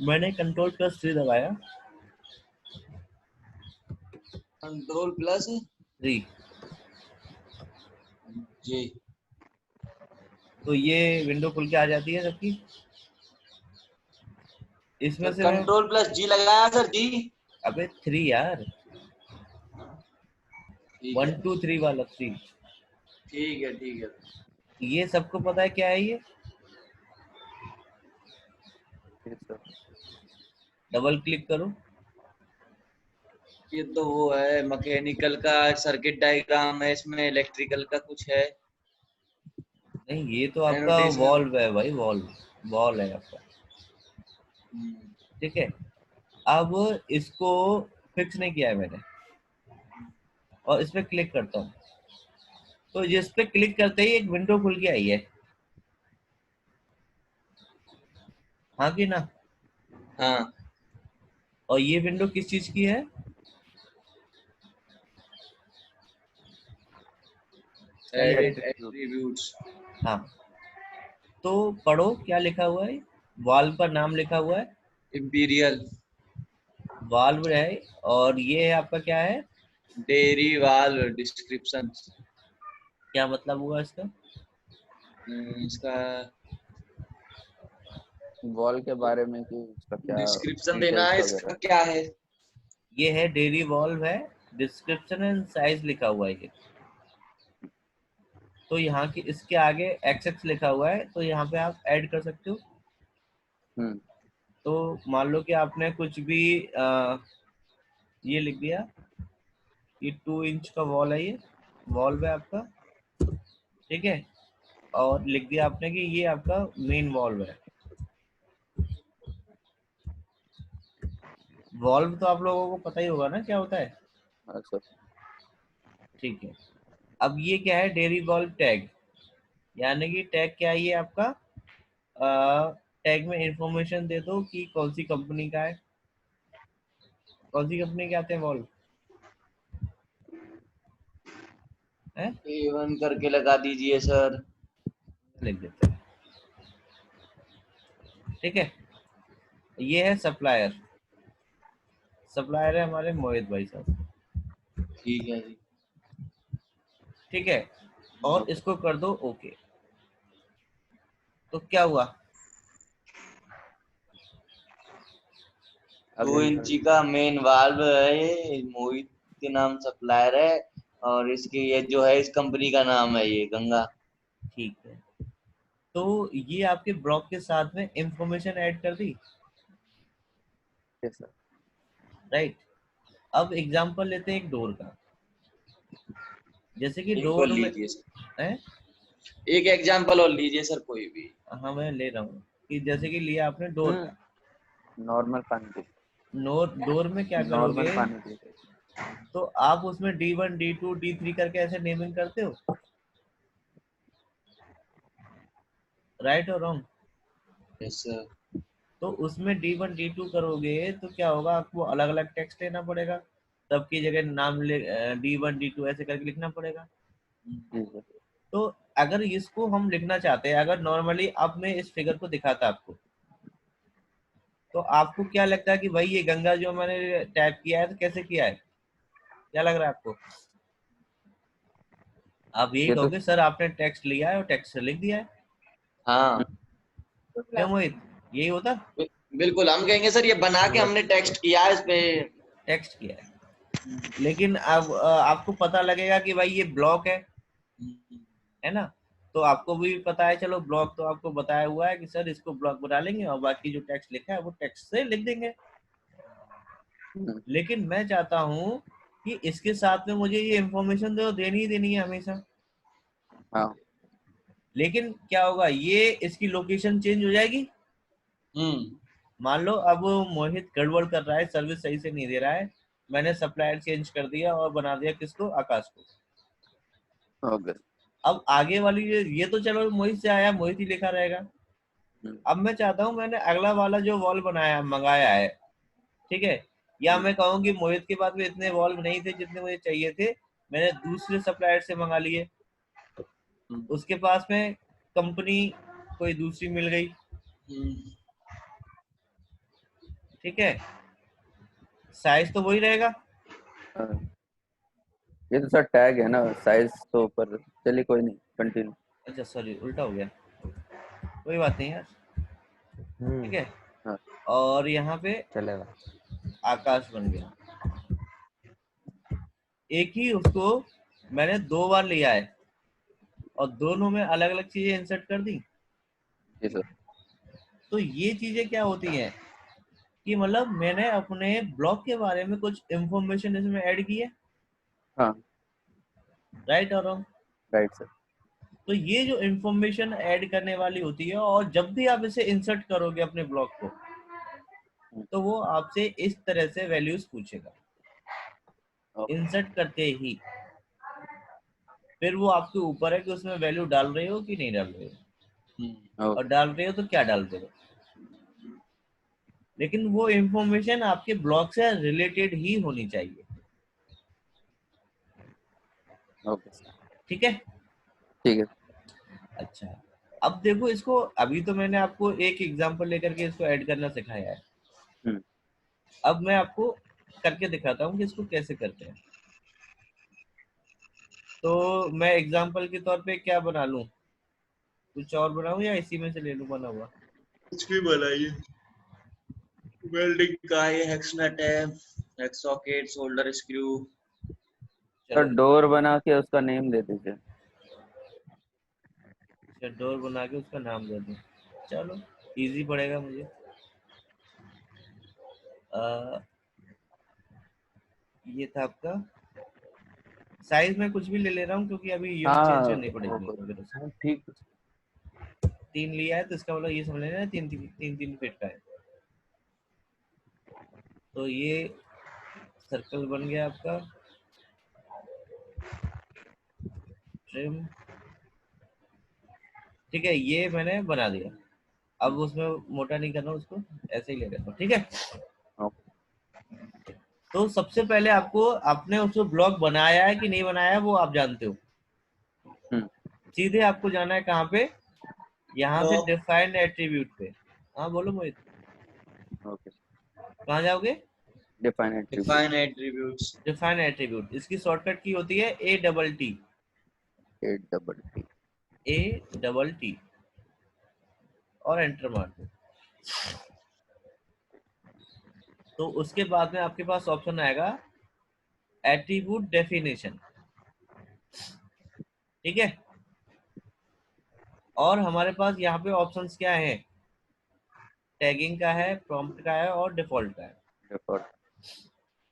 मैंने कंट्रोल+3 दबाया। Ctrl+3 जी। तो ये विंडो खुल के आ जाती है सबकी। इसमें सर से मैं Ctrl+G लगाया सर जी। अबे 3 यार, ठीक 1 है 2 3 वाला 3। ठीक है ठीक है। ये सबको पता है क्या है ये? Yes, sir. डबल क्लिक करो। ये तो वो है मैकेनिकल का सर्किट डायग्राम है, इसमें इलेक्ट्रिकल का कुछ है। नहीं, ये तो आपका एनोटेशन। वॉल्व है भाई, वॉल है आपका। ठीक है, अब इसको फिक्स नहीं किया है मैंने, और इस पे क्लिक करता हूँ, तो जिस पे क्लिक करते ही एक विंडो खुल के आई है, हाँ कि ना? हाँ और ये विंडो किस चीज की है? Edit Attribute. एट्रीब्यूट्स। हाँ, तो पढ़ो क्या लिखा हुआ है। वाल्व का नाम लिखा हुआ है, इंपीरियल वाल्व है। और ये है आपका क्या है? Dairy valve description. क्या मतलब हुआ इसका? इसका वॉल के बारे में कि उसका क्या डिस्क्रिप्शन देना डिटेल्स है, वगैरह। इसका क्या है। ये है डेयरी वॉल्व है, डिस्क्रिप्शन एंड साइज लिखा हुआ है ये। तो यहाँ की इसके आगे XX लिखा हुआ है, तो यहाँ पे आप ऐड कर सकते हो। हम्म। तो मान लो कि आपने कुछ भी ये लिख दिया, ये 2 इंच का वॉल है, ये वॉल्व है आपका। ठीक है, और लिख दिया आपने कि ये आपका मेन वॉल्व है। वॉल्व तो आप लोगों को पता ही होगा ना क्या होता है। हाँ सर। ठीक है, अब ये क्या है? डेयरी वॉल्व टैग, यानी कि टैग क्या है ये आपका? टैग में इंफॉर्मेशन दे दो कि कौन सी कंपनी का है, कौन सी कंपनी के आते हैं वॉल्व है। A1 करके लगा दीजिए सर। लिख देते हैं। ठीक है, ये है सप्लायर। सप्लायर है हमारे मोहित भाई साहब। ठीक है जी। ठीक है, और ओके। इसको कर दो ओके। तो क्या हुआ? 2 इंची का मेन वाल्व है, मोहित के नाम सप्लायर है, और इसकी ये जो है इस कंपनी का नाम है ये गंगा। ठीक है, तो ये आपके ब्लॉक के साथ में इंफॉर्मेशन ऐड कर दी, यस सर। राइट। अब एग्जांपल लेते हैं एक डोर का। जैसे कि एक और डोर में लीजिए सर, है, एक एग्जांपल और लीजिए सर कोई भी। हाँ मैं ले रहा हूँ कि जैसे कि लिया आपने डोर का। नॉर्मल पानी पी। डोर में क्या नॉर्मल करोगे? पानी पी। तो आप उसमें D1 D2 D3 करके ऐसे नेमिंग करते हो, राइट और रॉन्ग? Yes sir. तो उसमें D1 D2 करोगे तो क्या होगा? आपको अलग अलग टेक्स्ट लेना पड़ेगा, सबकी जगह नाम D1 D2 ऐसे करके लिखना पड़ेगा। जी सर। तो अगर इसको हम लिखना चाहते हैं, अगर नॉर्मली अब मैं इस फिगर को दिखाता आपको, तो आपको क्या लगता है कि भाई ये गंगा जो मैंने टाइप किया है तो कैसे किया है? क्या लग रहा है आपको? आप यही ये तो कहोगे सर आपने टेक्स्ट लिया है और टेक्स्ट से लिख दिया है। हाँ क्यों मोहित, यही होता? बिल्कुल, हम कहेंगे सर ये बना के हमने टेक्स्ट किया है इस पे। टेक्स्ट किया है, लेकिन अब आपको पता लगेगा कि भाई ये ब्लॉक है ना। तो आपको भी पता है, चलो ब्लॉक तो आपको बताया हुआ है कि सर इसको ब्लॉक बना लेंगे और बाकी जो टेक्स्ट लिखा है वो टेक्स्ट से लिख देंगे। लेकिन मैं चाहता हूँ कि इसके साथ में मुझे ये इंफॉर्मेशन तो देनी ही देनी है हमेशा। हाँ। लेकिन क्या होगा, ये इसकी लोकेशन चेंज हो जाएगी। हम्म मान लो अब मोहित गड़बड़ कर रहा है, सर्विस सही से नहीं दे रहा है, मैंने सप्लायर चेंज कर दिया और बना दिया किसको? आकाश को। ओके। अब आगे वाली ये तो चलो मोहित से आया, मोहित ही लिखा रहेगा। अब मैं चाहता हूँ मैंने अगला वाला जो वॉल बनाया मंगाया है, ठीक है, या मैं कहूँ कि मोहित के पास में इतने वॉल्व नहीं थे जितने मुझे चाहिए थे, मैंने दूसरे सप्लायर से मंगा लिए। उसके पास में कंपनी कोई दूसरी मिल गई, हम्म। ठीक है, साइज तो वही रहेगा। हाँ, ये तो सर टैग है ना, साइज तो ऊपर। चलिए कोई नहीं, कंटिन्यू। अच्छा सॉरी, उल्टा हो गया, कोई बात नहीं यार। ठीक है, हाँ और यहाँ पे चलेगा। आकाश बन गया। एक ही उसको मैंने 2 बार लिया है और दोनों में अलग अलग चीजें इंसर्ट कर दी। जी सर। तो ये चीजें क्या होती हैं कि मतलब मैंने अपने ब्लॉग के बारे में कुछ इंफॉर्मेशन इसमें ऐड की है, हाँ राइट और रॉन्ग। Right sir. तो ये जो इंफॉर्मेशन ऐड करने वाली होती है, और जब भी आप इसे इंसर्ट करोगे अपने ब्लॉग को, तो वो आपसे इस तरह से वैल्यूज पूछेगा इंसर्ट करते ही। फिर वो आपके ऊपर है कि उसमें वैल्यू डाल रहे हो कि नहीं डाल रहे हो, और ओके। डाल रहे हो तो क्या डाल रहे हो। लेकिन वो इंफॉर्मेशन आपके ब्लॉग से रिलेटेड ही होनी चाहिए। Okay sir. ठीक है, ठीक है। अच्छा। अब देखो इसको, अभी तो मैंने आपको एक एग्जांपल लेकर के इसको ऐड करना सिखाया है। हम्म। अब मैं आपको करके दिखाता हूँ कि इसको कैसे करते हैं। तो मैं एग्जांपल के तौर पे क्या बना लूं, कुछ और बनाऊं या इसी में से ले लूं बना हुआ। कुछ भी बनाइए। वेल्डिंग का है, हेक्सनट है, hex socket, shoulder screw. Sir चलो, डोर बना के उसका नेम दे दीजिए। डोर बना के उसका नाम दे दूं, चलो इजी पड़ेगा मुझे। आ, ये था आपका साइज, में कुछ भी ले ले रहा हूँ क्योंकि अभी यूनिट चेंज हाँ करनी वो पड़ेगी कोई। मेरे से। ठीक। 3 लिया है तो इसका मतलब ये समझ लेना 3 फीट का है। तो ये सर्कल बन गया आपका ट्रिम। ठीक है, ये मैंने बना दिया। अब उसमें मोटा नहीं करना उसको, ऐसे ही ले लेता हूँ। ठीक है, ओके। तो सबसे पहले आपको आपने उसको ब्लॉक बनाया है कि नहीं बनाया है वो आप जानते हो। हम्म। सीधे आपको जाना है कहाँ पे, यहाँ पे डिफाइन एट्रीब्यूट पे। हाँ बोलो मोहित, ओके। कहाँ जाओगे। Define attribute. Define attributes. Define attribute, इसकी शॉर्टकट की होती है ATT। ATT। ATT और एंटर मार दो। तो उसके बाद में आपके पास ऑप्शन आएगा एट्रीब्यूट डेफिनेशन। ठीक है, और हमारे पास यहाँ पे ऑप्शंस क्या है, टैगिंग का है, प्रॉम्प्ट का है और डिफॉल्ट का है। डिफॉल्ट।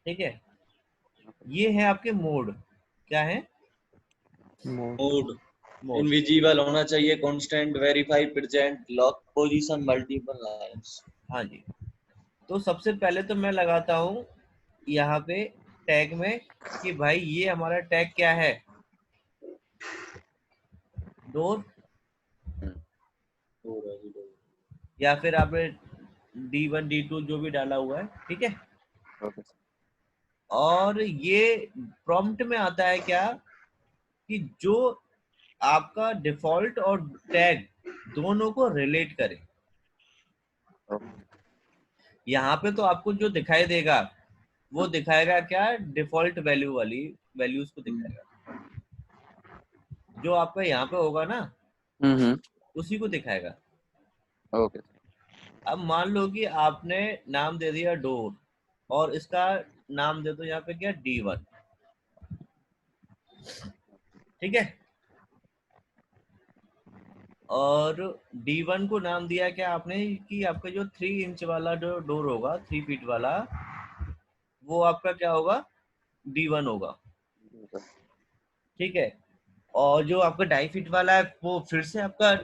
ठीक है, ये है आपके मोड, क्या है मोड मोड। इनविजिबल होना चाहिए, constant, verify, present, lock position, multiple lines. हाँ जी, तो सबसे पहले तो मैं लगाता हूँ यहाँ पे टैग में कि भाई ये हमारा टैग क्या है, डोर, या फिर आपने D1 D2 जो भी डाला हुआ है। ठीक है, ओके सर। और ये प्रॉम्प्ट में आता है क्या कि जो आपका डिफॉल्ट और टैग दोनों को रिलेट करे। ओके। यहाँ पे तो आपको जो दिखाई देगा वो दिखाएगा क्या, डिफॉल्ट वैल्यू वाली वैल्यूज को दिखाएगा। जो आपका यहाँ पे होगा ना हम्म। उसी को दिखाएगा। Okay sir. अब मान लो कि आपने नाम दे दिया डोर, और इसका नाम दे दो यहाँ पे क्या D1। ठीक है, और D1 को नाम दिया क्या आपने कि आपका जो 3 इंच वाला जो डोर होगा, 3 फीट वाला, वो आपका क्या होगा, D1 होगा। जी सर। ठीक है, और जो आपका 2.5 फीट वाला है वो फिर से आपका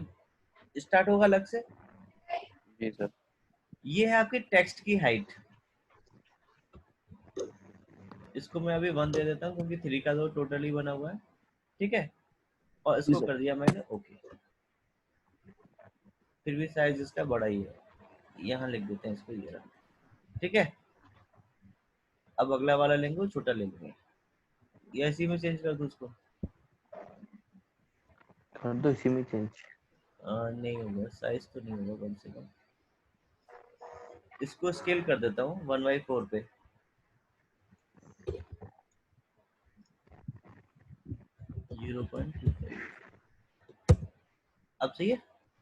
स्टार्ट होगा अलग से। जी सर। ये है आपकी टेक्स्ट की हाइट। इसको मैं अभी 1 दे देता हूँ क्योंकि 3 का तो टोटली बना हुआ है। ठीक है, और जी इसको सर। कर दिया मैंने ओके। फिर भी साइज इसका बड़ा ही है, यहाँ लिख देते हैं इसको, ये रहा। ठीक है, अब अगला वाला लेंगे वो छोटा ले लेंगे, या इसी में चेंज कर दूँ उसको। कर दो इसी में चेंज। नहीं होगा, साइज तो नहीं होगा कम से कम। इसको स्केल कर देता हूँ 1/4 पे। Zero point two five. अब सही है,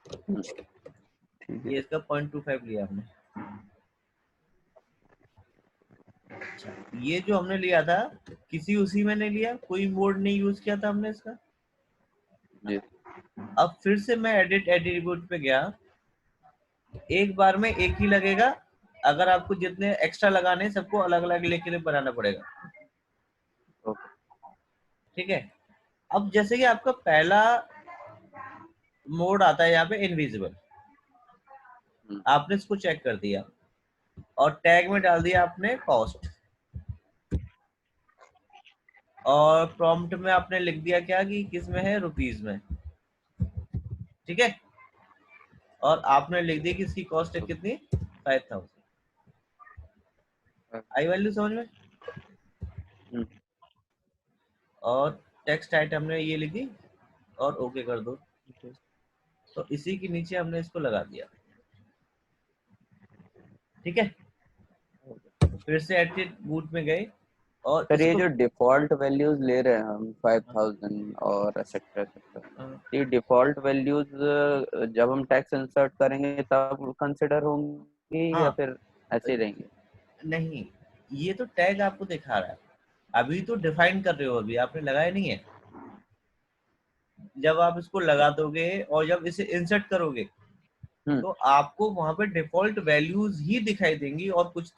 ठीक है। ये इसका 0.25 लिया हमने। अच्छा, ये जो हमने लिया था किसी उसी में नहीं लिया, कोई मोड नहीं यूज किया था हमने इसका। जी अब फिर से मैं एडिट एट्रीब्यूट पे गया, एक बार में एक ही लगेगा, अगर आपको जितने एक्स्ट्रा लगाने हैं सबको अलग अलग लेके बनाना पड़ेगा। ओके। ठीक है, अब जैसे कि आपका पहला मोड आता है यहाँ पे इनविजिबल, आपने इसको चेक कर दिया और टैग में डाल दिया आपने कॉस्ट, और प्रॉम्प्ट में आपने लिख दिया क्या कि किस में है, रुपीज में। ठीक है, और आपने लिख दिया कि इसकी कॉस्ट है कितनी, 5000। आई वैल्यू समझ में? और टेक्स्ट आइटम हमने ये लिख दी और ओके कर दो। तो इसी के नीचे हमने इसको लगा दिया। ठीक है, फिर से एट्रीब्यूट में गए और सर ये इसको जो डिफॉल्ट वैल्यूज ले रहे हैं हम 5000 और एक्सेट्रा एक्सेट्रा, ये डिफॉल्ट वैल्यूज जब हम टैक्स इंसर्ट करेंगे तब कंसिडर होंगे या हाँ, फिर ऐसे ही रहेंगे? नहीं, ये तो टैग आपको दिखा रहा है, अभी तो डिफाइन कर रहे हो, अभी आपने लगाया नहीं है। जब आप इसको लगा दोगे और जब इसे इंसर्ट करोगे तो आपको वहां पे डिफॉल्ट वैल्यूज ही दिखाई देंगी और कुछ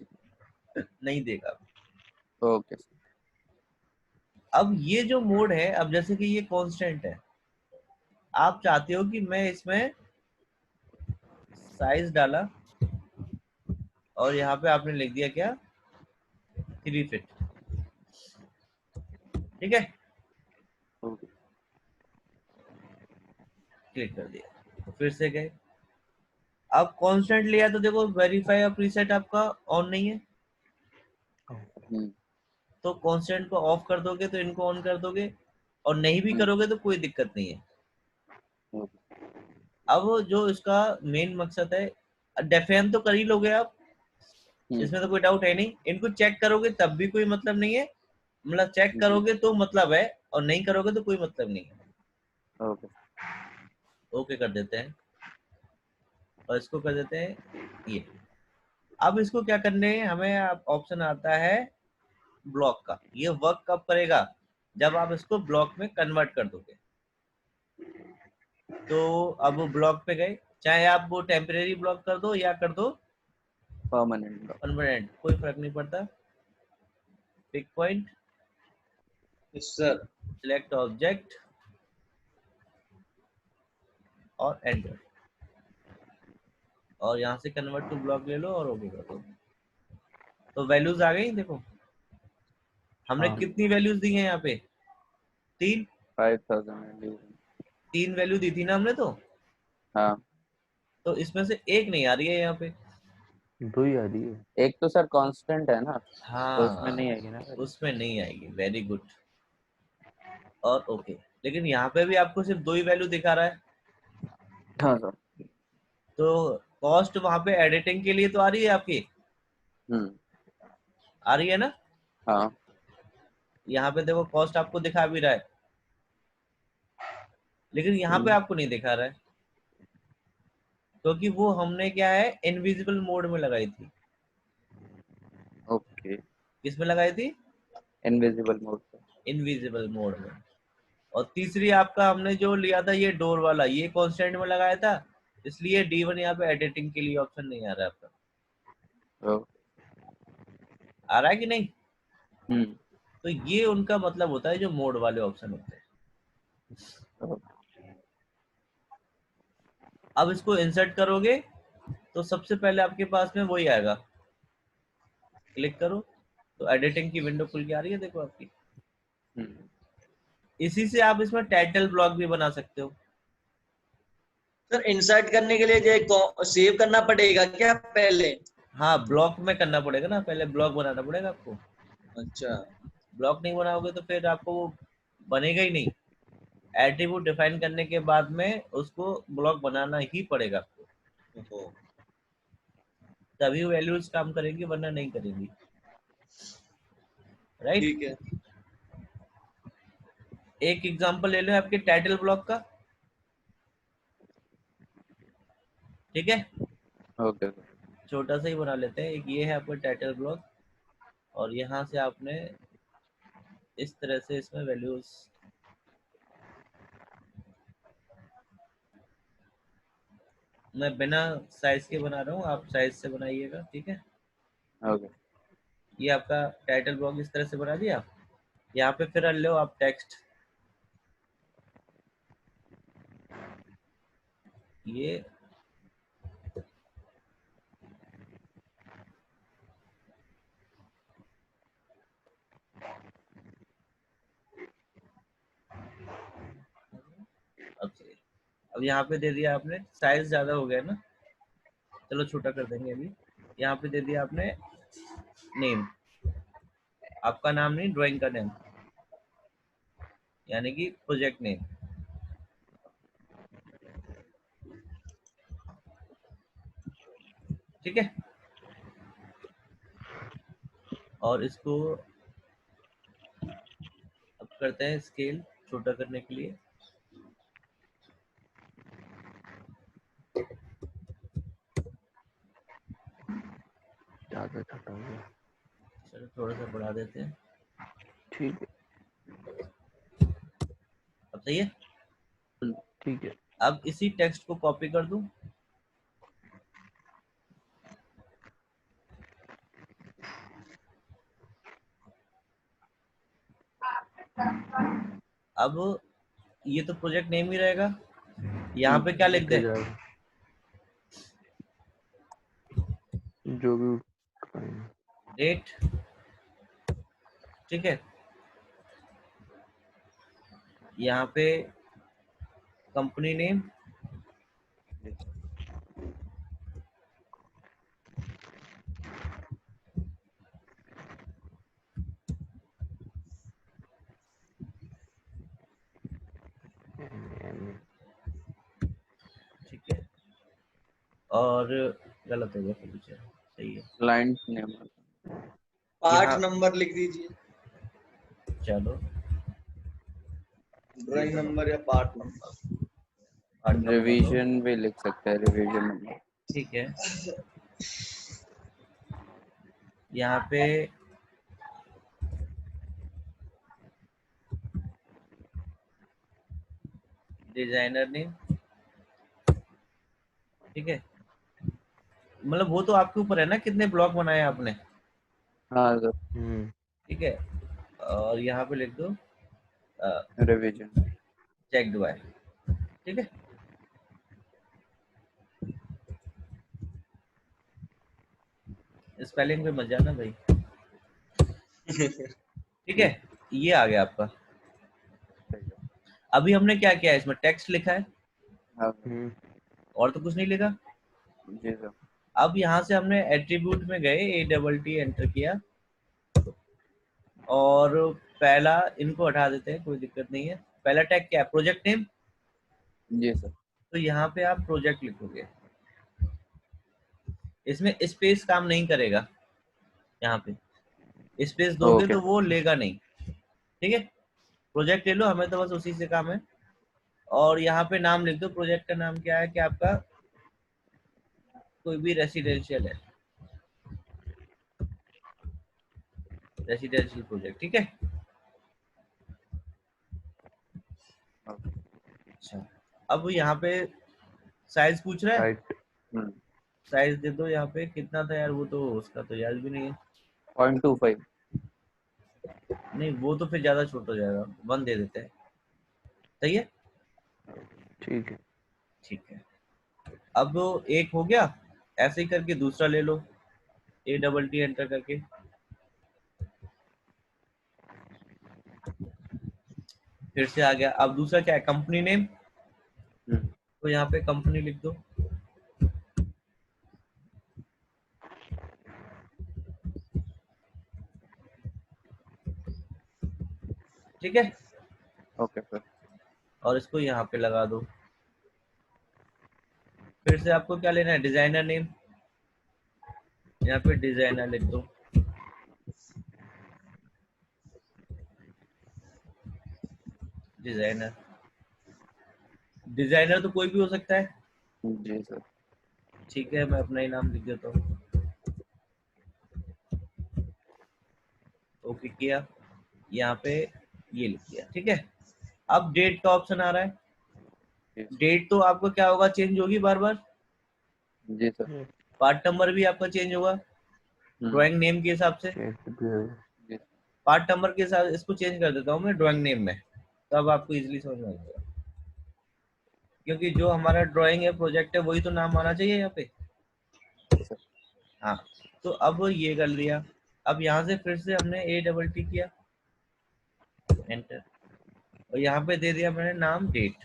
नहीं देगा। ओके। अब ये जो मोड है, अब जैसे कि ये कांस्टेंट है, आप चाहते हो कि मैं इसमें साइज डाला और यहाँ पे आपने लिख दिया क्या, 3 फीट। ठीक है, क्लिक कर दिया, फिर से गए। अब कांस्टेंट लिया तो देखो वेरीफाई और प्रीसेट आपका ऑन नहीं है, तो कांस्टेंट को ऑफ कर दोगे तो इनको ऑन कर दोगे, और नहीं भी करोगे तो कोई दिक्कत नहीं है। अब जो इसका मेन मकसद है, डेफेन तो कर ही लोगे आप, इसमें तो कोई डाउट है नहीं। इनको चेक करोगे तब भी कोई मतलब नहीं है, मतलब चेक करोगे तो मतलब है, और नहीं करोगे तो कोई मतलब नहीं है। ओके। ओके कर देते हैं और इसको कर देते हैं ये। अब इसको क्या करने है हमें, ऑप्शन आता है ब्लॉक का। ये वर्क कब करेगा, जब आप इसको ब्लॉक में कन्वर्ट कर दोगे। तो अब ब्लॉक पे गए, चाहे आप वो टेम्परेरी ब्लॉक कर दो या कर दो परमानेंट, कोई फर्क नहीं पड़ता। Pick point, sir select object और एंटर, और यहाँ से कन्वर्ट टू ब्लॉक ले लो और ओके कर दो। तो वैल्यूज आ गई, देखो हमने कितनी वैल्यूज दी हैं यहाँ पे, 3 3 वैल्यू दी थी ना हमने तो। हाँ, तो इसमें से एक नहीं आ रही है यहाँ पे, 2 ही आ रही है। एक तो सर कांस्टेंट है ना, हाँ, तो उसमें नहीं आएगी ना। उसमें नहीं आएगी, वेरी गुड। और ओके, लेकिन यहाँ पे भी आपको सिर्फ 2 ही वैल्यू दिखा रहा है। हाँ सर। तो कॉस्ट वहां पे एडिटिंग के लिए तो आ रही है आपकी, आ रही है ना। हाँ। यहाँ पे देखो कॉस्ट आपको दिखा भी रहा है, लेकिन यहाँ पे आपको नहीं दिखा रहा है, क्योंकि वो हमने क्या है इनविजिबल मोड में लगाई थी। ओके। किस में लगाई थी, इनविजिबल मोड पे। इनविजिबल मोड में। और तीसरी आपका हमने जो लिया था ये डोर वाला, ये कांस्टेंट में लगाया था, इसलिए D1 यहाँ पे एडिटिंग के लिए ऑप्शन नहीं आ रहा है आपका। आ रहा है कि नहीं? तो ये उनका मतलब होता है जो मोड वाले ऑप्शन होते हैं। अब इसको इंसर्ट करोगे तो सबसे पहले आपके पास में वही आएगा, क्लिक करो तो एडिटिंग की विंडो खुल के आ रही है, देखो आपकी। इसी से आप इसमें टाइटल ब्लॉक भी बना सकते हो। सर इंसर्ट करने के लिए जो सेव करना पड़ेगा क्या पहले? हाँ, ब्लॉक में करना पड़ेगा ना, पहले ब्लॉक बनाना पड़ेगा आपको। अच्छा, ब्लॉक नहीं बनाओगे तो फिर आपको वो बनेगा ही नहीं। एट्रीब्यूट डिफाइन करने के बाद में उसको ब्लॉक बनाना ही पड़ेगा आपको। तभी वैल्यूज काम करेंगी, वरना नहीं करेंगी। राइट। ठीक है। एक एग्जांपल ले लो आपके टाइटल ब्लॉक का, ठीक है। ओके छोटा सा ही बना लेते हैं। एक ये है आपका टाइटल ब्लॉक, और यहाँ से आपने इस तरह से इसमें वैल्यूज, मैं बिना साइज के बना रहा हूँ, आप साइज से बनाइएगा, ठीक है। ओके। ये आपका टाइटल ब्लॉक इस तरह से बना दिया। यहाँ पे फिर लो आप टेक्स्ट, ये अब सही। अब यहाँ पे दे दिया आपने, साइज ज्यादा हो गया ना, चलो छोटा कर देंगे अभी। यहाँ पे दे दिया आपने नेम, आपका नाम नहीं, ड्राइंग का नेम, यानी कि प्रोजेक्ट नेम, ठीक है। और इसको अब करते हैं स्केल छोटा करने के लिए। ज्यादा छोटा हो गया। चलो थोड़ा सा बढ़ा देते हैं, ठीक है। अब सही है। ठीक है। अब इसी टेक्स्ट को कॉपी कर दूं, अब ये तो प्रोजेक्ट नेम ही रहेगा। यहाँ पे क्या लिख ठीक दे, जाएगा जो भी करेंगे। डेट, ठीक है। यहाँ पे कंपनी नेम, ठीक है। और गलत हो गया फिर पीछे, सही है। Client name. पार्ट यहाँ नंबर लिख दीजिए, चलो ड्राइंग नंबर या पार्ट नंबर। रिवीजन भी लिख सकते हैं, रिवीजन नंबर। ठीक है। यहाँ पे डिजाइनर नेम, ठीक है। मतलब वो तो आपके ऊपर है ना, कितने ब्लॉक बनाए आपने, हाँ सर। ठीक है। और यहाँ पे लिख दो रिवीजन। चेक्ड बाय, ठीक है। स्पेलिंग पे मत जाना भाई, ठीक है। ये आ गया आपका। अभी हमने क्या किया है, इसमें टेक्स्ट लिखा है हाँ और तो कुछ नहीं लिखा। जी सर। अब यहाँ से हमने एट्रीब्यूट में गए, ATT एंटर किया, और पहला इनको हटा देते हैं, कोई दिक्कत नहीं है। पहला टैग क्या है, प्रोजेक्ट नेम, जी सर। तो यहाँ पे आप प्रोजेक्ट लिखोगे, इसमें स्पेस काम नहीं करेगा। यहाँ पे स्पेस दोगे ओके। तो वो लेगा नहीं, ठीक है। प्रोजेक्ट ले लो, हमें तो बस उसी से काम है। और यहाँ पे नाम लिख दो, प्रोजेक्ट का नाम क्या है कि आपका कोई भी रेसिडेंशियल है, रेसिडेंशियल प्रोजेक्ट, ठीक है। अच्छा, अब यहाँ पे साइज पूछ रहा है, राइट। साइज दे दो। यहाँ पे कितना था यार, वो तो उसका तो याद भी नहीं है। 0.25। नहीं वो तो फिर ज्यादा छोटा हो जाएगा, 1 दे देते हैं, सही है। ठीक है। ठीक है। अब एक हो गया, ऐसे ही करके दूसरा ले लो, ATT एंटर करके, फिर से आ गया। अब दूसरा क्या है, कंपनी नेम, तो यहाँ पे कंपनी लिख दो, ठीक है। Okay sir. और इसको यहाँ पे लगा दो। फिर से आपको क्या लेना है, डिजाइनर नेम, यहाँ पे डिजाइनर लिख दो। डिजाइनर, डिजाइनर तो कोई भी हो सकता है। जी सर। ठीक है, मैं अपना ही नाम लिख देता हूँ। ओके किया, यहाँ पे ये लिख दिया। ठीक है, अब डेट का ऑप्शन आ रहा है। डेट तो आपको क्या होगा, चेंज होगी बार बार। जी सर। पार्ट नंबर भी आपका चेंज होगा ड्राइंग नेम के हिसाब से। जी पार्ट नंबर के साथ इसको चेंज कर देता हूँ मैं ड्राइंग नेम में, तब आपको इजीली समझ में आ जाएगा, क्योंकि जो हमारा ड्राइंग है, प्रोजेक्ट है, वही तो नाम आना चाहिए यहाँ पे। सर। हाँ, तो अब ये कर लिया। अब यहाँ से फिर से हमने ATT किया, एंटर, और यहाँ पे दे दिया मैंने नाम डेट।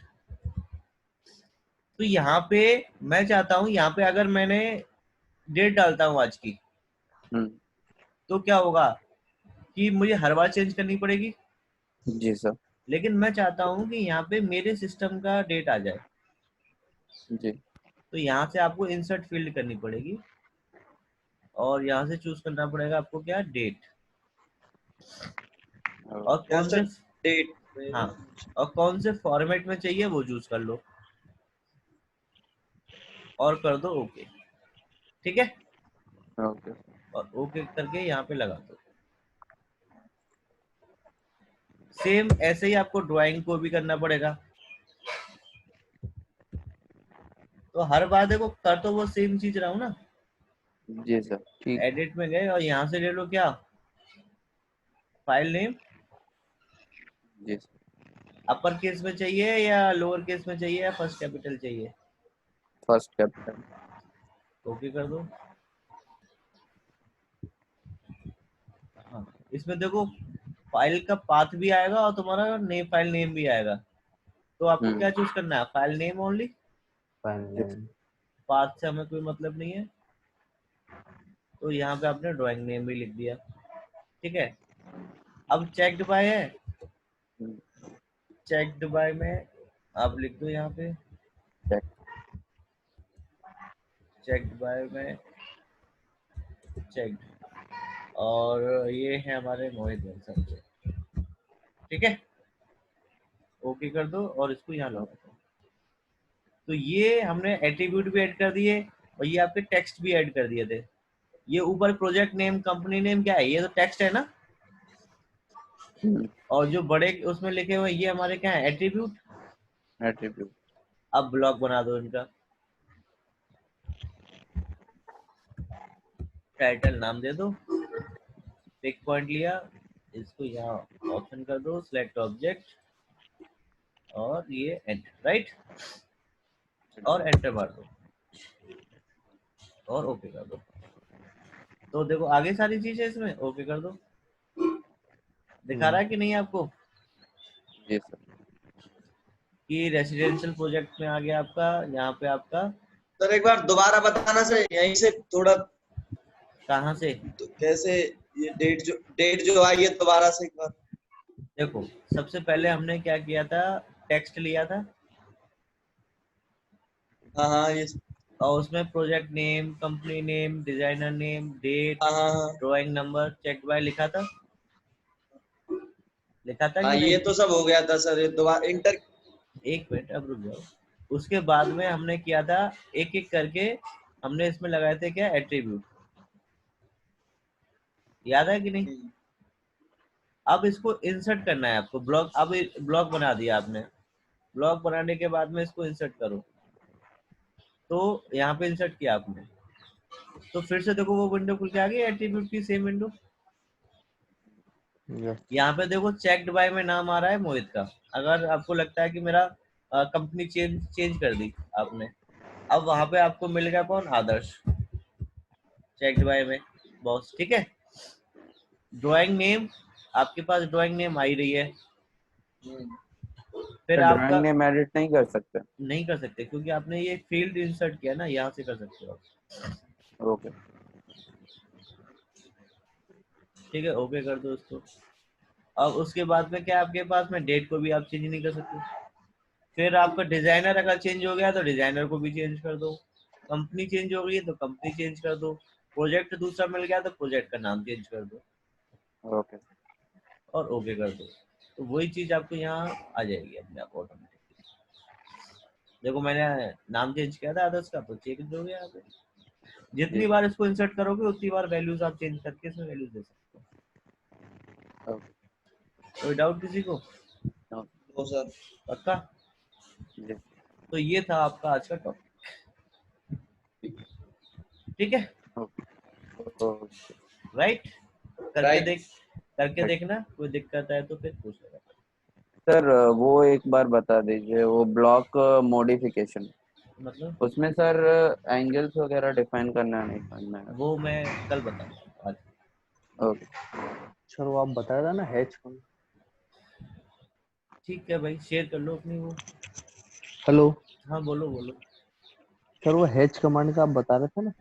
तो यहाँ पे मैं चाहता हूँ, यहाँ पे अगर मैंने डेट डालता हूँ आज की, तो क्या होगा कि मुझे हर बार चेंज करनी पड़ेगी। जी सर। लेकिन मैं चाहता हूँ कि यहाँ पे मेरे सिस्टम का डेट आ जाए। जी। तो यहाँ से आपको इंसर्ट फील्ड करनी पड़ेगी, और यहाँ से चूज करना पड़ेगा आपको क्या, डेट। और कौन से डेट, हाँ, और कौन से फॉर्मेट में चाहिए वो चूज कर लो, और कर दो ओके। ठीक है, ओके। और ओके करके यहाँ पे लगा दो। सेम ऐसे ही आपको ड्राइंग को भी करना पड़ेगा। तो हर बार देखो कर तो वो सेम चीज रहा हूँ ना। जी सर। ठीक। एडिट में गए और यहाँ से ले लो क्या, फाइल नेम। जी सर। अपर केस में चाहिए या लोअर केस में चाहिए या फर्स्ट कैपिटल चाहिए? First capital. ओके कर दो। हाँ, इसमें देखो फाइल का पाथ भी आएगा और तुम्हारा नेम, फाइल नेम भी आएगा। तो आपको क्या चूज करना है, फाइल नेम ओनली। पाथ से हमें कोई मतलब नहीं है। तो यहाँ पे आपने ड्राइंग नेम भी लिख दिया। ठीक है, अब चेक्ड बाय है, चेक्ड बाय में आप लिख दो यहाँ पे चेक्ड बाय में चेक्ड, और ये है हमारे मोहित बंसल से। ठीक है, ओके कर दो और इसको यहाँ लगा दो। तो ये हमने एट्रीब्यूट भी ऐड कर दिए, और ये आपके टेक्स्ट भी ऐड कर दिए थे। ये ऊपर प्रोजेक्ट नेम, कंपनी नेम क्या है, ये तो टेक्स्ट है ना। और जो बड़े उसमें लिखे हुए ये हमारे क्या है, एट्रीब्यूट। एट्रीब्यूट। अब ब्लॉक बना दो इनका, टाइटल नाम दे दो, पिक पॉइंट लिया, इसको यहाँ ऑप्शन कर दो, सिलेक्ट ऑब्जेक्ट, और ये एंटर, राइट, और एंटर मार दो और ओके कर दो। तो देखो आगे सारी चीजें इसमें ओके कर दो। दिखा रहा है कि नहीं आपको जी सर। कि रेसिडेंशियल प्रोजेक्ट में आ गया आपका, यहाँ पे आपका। सर एक बार दोबारा बताना सर, यहीं से थोड़ा। कहाँ से? तो कैसे ये डेट जो आई है, दोबारा से एक बार। देखो सबसे पहले हमने क्या किया था, टेक्स्ट लिया था, हाँ हाँ, ये। और उसमें project name, company name, designer name, date, हाँ हाँ हाँ। ड्राइंग नंबर, चेक बाय लिखा था, लिखा था हाँ, कि ये नहीं? तो सब हो गया था सर, ये दोबारा इंटर। एक मिनट, अब रुक जाओ। उसके बाद में हमने किया था, एक एक करके हमने इसमें लगाए थे क्या, एट्रीब्यूट। याद है कि नहीं? अब इसको इंसर्ट करना है आपको, ब्लॉक। अब ब्लॉक बना दिया आपने, ब्लॉक बनाने के बाद में इसको इंसर्ट करो। तो यहाँ पे इंसर्ट किया आपने, तो फिर से देखो वो विंडो खुल के आ गई, एट्रीब्यूट की सेम विंडो। यहाँ पे देखो चेक्ड बाय में नाम आ रहा है मोहित का। अगर आपको लगता है कि मेरा कंपनी चेंज कर दी आपने, अब वहां पे आपको मिल गया कौन, आदर्श, चेक्ड बाय में बॉस। ठीक है, ड्राइंग नेम, आपके पास ड्राइंग नेम आ ही रही है। फिर आपका ड्राइंग नेम एडिट नहीं कर सकते? नहीं कर सकते, क्योंकि आपने ये फील्ड इंसर्ट किया ना, यहाँ से कर सकते हो। ओके। ठीक है, ओके कर दो इसको। अब उसके बाद में क्या, आपके पास में डेट को भी आप चेंज नहीं कर सकते। फिर आपका डिजाइनर अगर चेंज हो गया तो डिजाइनर को भी चेंज कर दो, कंपनी चेंज हो गई है तो कंपनी चेंज कर दो, प्रोजेक्ट दूसरा मिल गया तो प्रोजेक्ट का नाम चेंज कर दो ओके और ओके कर दो, तो वही चीज आपको यहाँ आ जाएगी अपने आप ऑटोमेटिक। देखो मैंने नाम चेंज किया था आदर्श का, तो चेक दोगे यहाँ पे, जितनी बार इसको इंसर्ट करोगे उतनी बार वैल्यूज आप चेंज करके इसमें वैल्यूज दे सकते हो। ओके कोई डाउट किसी को? तो सर पक्का? जी तो ये था आपका आज का टॉपिक, ठीक है, ओके राइट? करके Right. करके देखना, कोई दिक्कत है तो फिर पूछ लेना। सर वो एक बार बता दीजिए, वो ब्लॉक मॉडिफिकेशन, मतलब उसमें सर एंगल्स वगैरह डिफाइन करना नहीं करना है? वो मैं कल बताऊंगा आज। ओके सर वो आप बताया था ना हैच कौन। ठीक है भाई, शेयर कर लो अपनी वो। हेलो हाँ बोलो बोलो। सर वो हैच कमांड का आप बता रहे थे ना।